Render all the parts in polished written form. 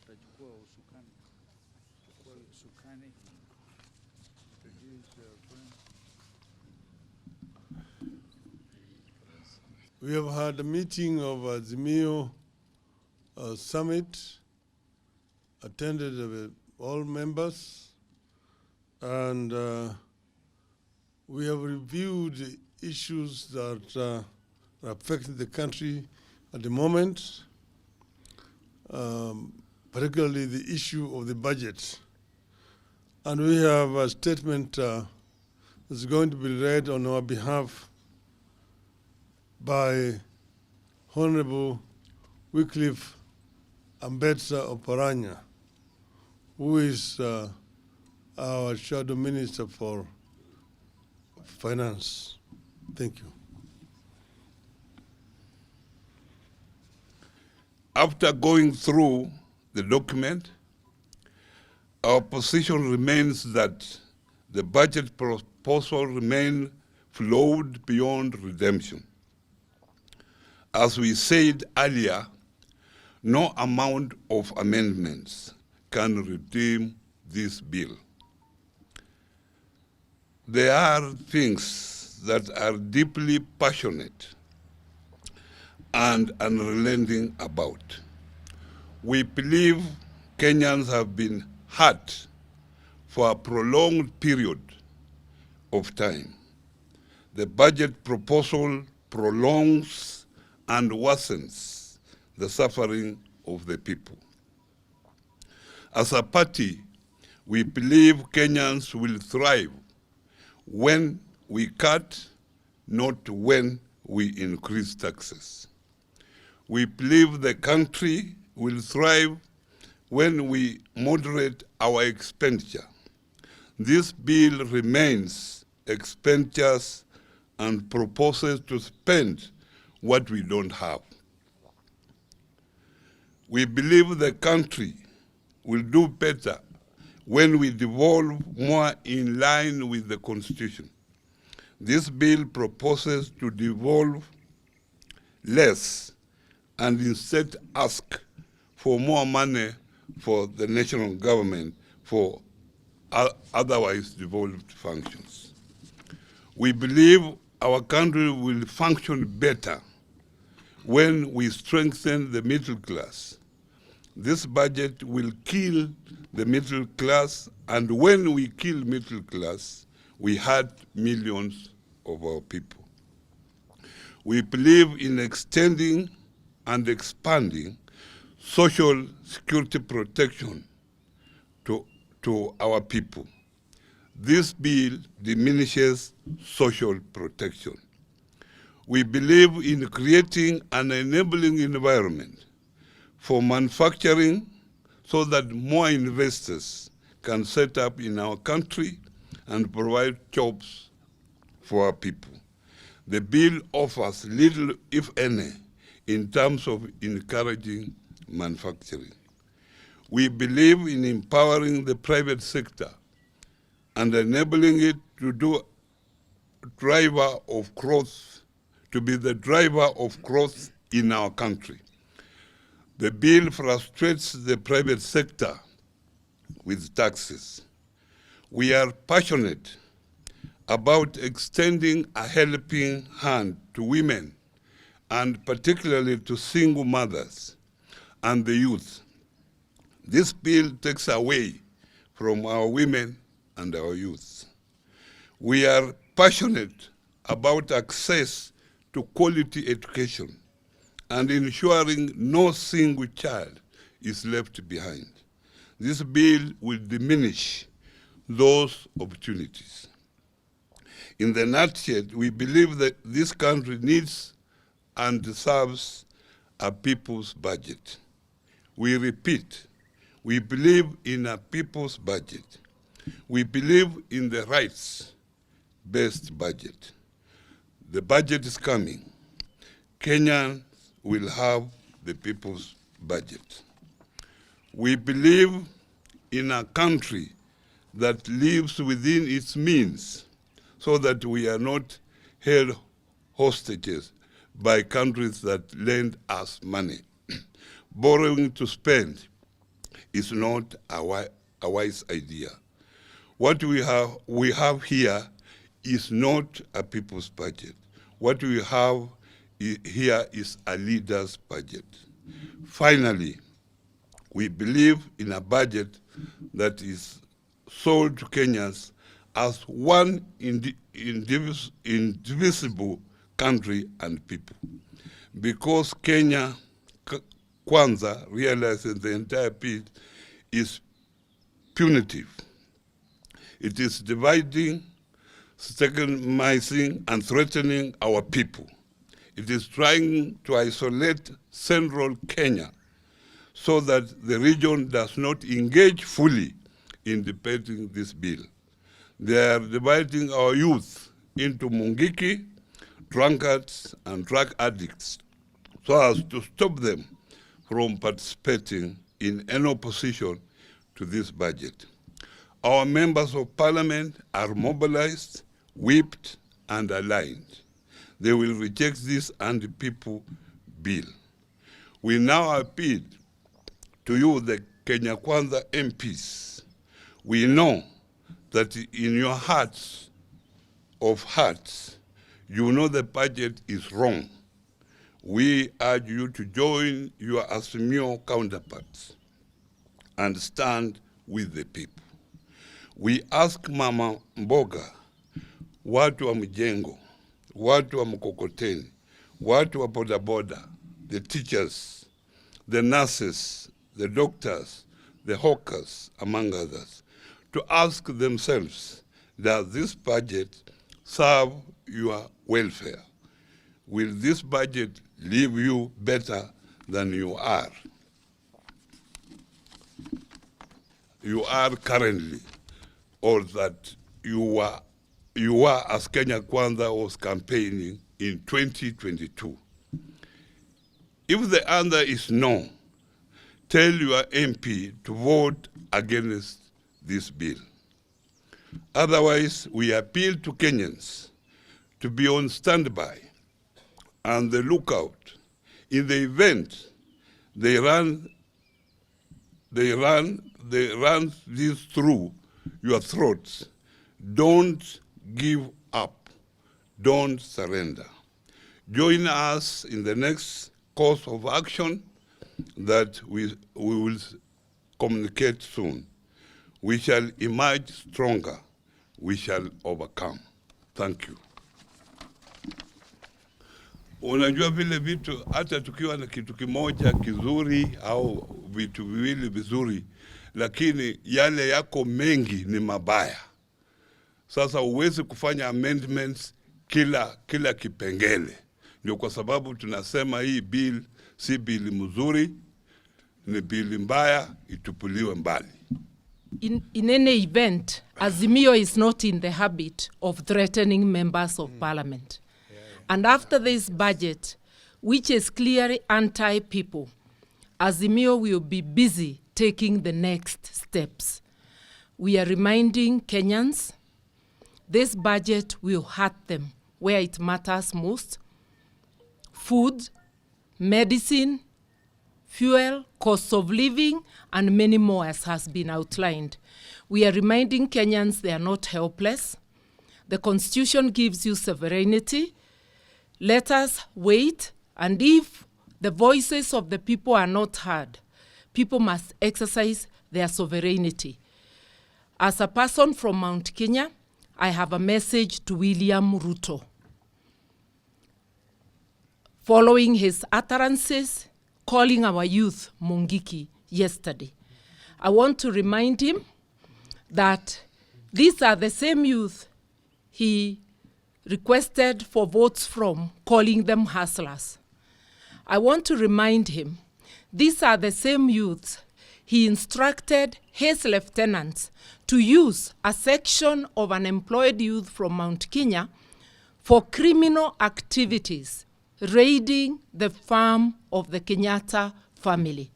atachukua usukani. Introduce your friend. We have had a meeting of Azimio summit, attended with all members, and we have reviewed the issues that are affecting the country at the moment, particularly the issue of the budget. And we have a statement that's going to be read on our behalf by Honorable Wycliffe Ambetsa Oparanya, who is our Shadow Minister for Finance. Thank you. After going through the document, our position remains that the budget proposal remains flawed beyond redemption. As we said earlier, no amount of amendments can redeem this bill. There are things that are deeply passionate and unrelenting about. We believe Kenyans have been hurt for a prolonged period of time. The budget proposal prolongs and worsens the suffering of the people. As a party, we believe Kenyans will thrive when we cut, not when we increase taxes. We believe the country will thrive when we moderate our expenditure. This bill remains expenditures and proposes to spend what we don't have. We believe the country will do better when we devolve more in line with the Constitution. This bill proposes to devolve less and instead ask for more money for the national government for otherwise devolved functions. We believe our country will function better when we strengthen the middle class. This budget will kill the middle class, and when we kill middle class, we hurt millions of our people. We believe in extending and expanding social security protection to our people. This bill diminishes social protection. We believe in creating an enabling environment for manufacturing so that more investors can set up in our country and provide jobs for our people. The bill offers little, if any, in terms of encouraging manufacturing. We believe in empowering the private sector and enabling it to be the driver of growth in our country. The bill frustrates the private sector with taxes. We are passionate about extending a helping hand to women, and particularly to single mothers and the youth. This bill takes away from our women and our youth. We are passionate about access to quality education and ensuring no single child is left behind. This bill will diminish those opportunities. In the nutshell, we believe that this country needs and deserves a people's budget. We repeat, we believe in a people's budget. We believe in the rights-based budget. The budget is coming. Kenyans will have the people's budget. We believe in a country that lives within its means so that we are not held hostages by countries that lend us money. Borrowing to spend is not a wise idea. What we have here is not a people's budget. What we have here is a leader's budget. Finally, we believe in a budget that is sold to Kenyans as one indivisible country and people. Because Kenya Kwanza realizes the entire piece is punitive. It is dividing, stigmatizing, and threatening our people. It is trying to isolate central Kenya so that the region does not engage fully in debating this bill. They are dividing our youth into mungiki, drunkards, and drug addicts so as to stop them from participating in any opposition to this budget. Our members of parliament are mobilized, whipped, and aligned. They will reject this anti-people bill. We now appeal to you, the Kenya Kwanza MPs. We know that in your hearts of hearts, you know the budget is wrong. We urge you to join your Azimio counterparts and stand with the people. We ask Mama Mboga, watu wa mjengo, watu wa mkokoteni, watu wa bodaboda, the teachers, the nurses, the doctors, the hawkers, among others, to ask themselves, does this budget serve your welfare? Will this budget leave you better than you are currently, or that you were as Kenya Kwanza was campaigning in 2022? If the answer is no, tell your MP to vote against this bill. Otherwise, we appeal to Kenyans to be on standby and the lookout. In the event they run this through your throats, don't give up, don't surrender. Join us in the next course of action that we will communicate soon. We shall emerge stronger. We shall overcome. Thank you. Unajua vile vitu, hata tukiwa na kitu kimoja kizuri au vitu viwili vizuri, lakini yale yako mengi ni mabaya. Sasa uwezi kufanya amendments kila kipengele. Ndio kwa sababu tunasema hii bill si bill mzuri, ni bill mbaya, itupuliwe mbali. In any event, Azimio is not in the habit of threatening members of parliament. And after this budget, which is clearly anti-people, Azimio will be busy taking the next steps. We are reminding Kenyans, this budget will hurt them where it matters most: food, medicine, fuel, cost of living, and many more, as has been outlined. We are reminding Kenyans they are not helpless. The Constitution gives you sovereignty. Let us wait, and if the voices of the people are not heard, people must exercise their sovereignty. As a person from Mount Kenya, I have a message to William Ruto. Following his utterances, calling our youth Mungiki yesterday, I want to remind him that these are the same youth he requested for votes from, calling them hustlers. I want to remind him these are the same youths he instructed his lieutenants to use a section of unemployed youth from Mount Kenya for criminal activities, raiding the farm of the Kenyatta family,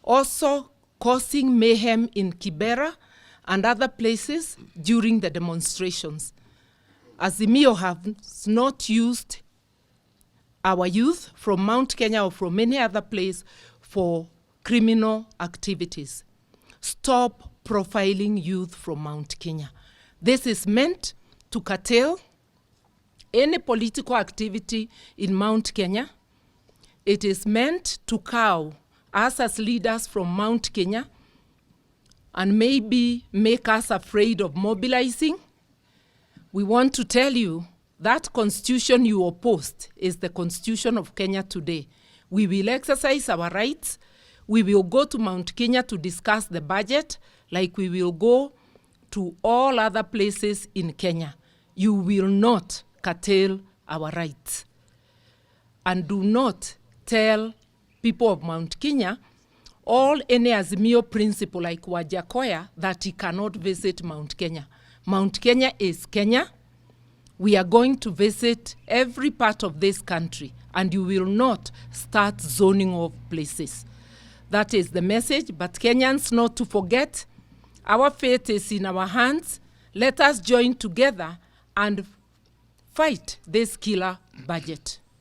also causing mayhem in Kibera and other places during the demonstrations. Azimio has not used our youth from Mount Kenya or from any other place for criminal activities. Stop profiling youth from Mount Kenya. This is meant to curtail any political activity in Mount Kenya. It is meant to cow us as leaders from Mount Kenya and maybe make us afraid of mobilizing. We want to tell you that constitution you opposed is the constitution of Kenya today. We will exercise our rights. We will go to Mount Kenya to discuss the budget like we will go to all other places in Kenya. You will not curtail our rights. And do not tell people of Mount Kenya any Azimio principle like Wajakoya that he cannot visit Mount Kenya. Mount Kenya is Kenya. We are going to visit every part of this country, and you will not start zoning off places. That is the message, but Kenyans not to forget, our fate is in our hands. Let us join together and fight this killer budget.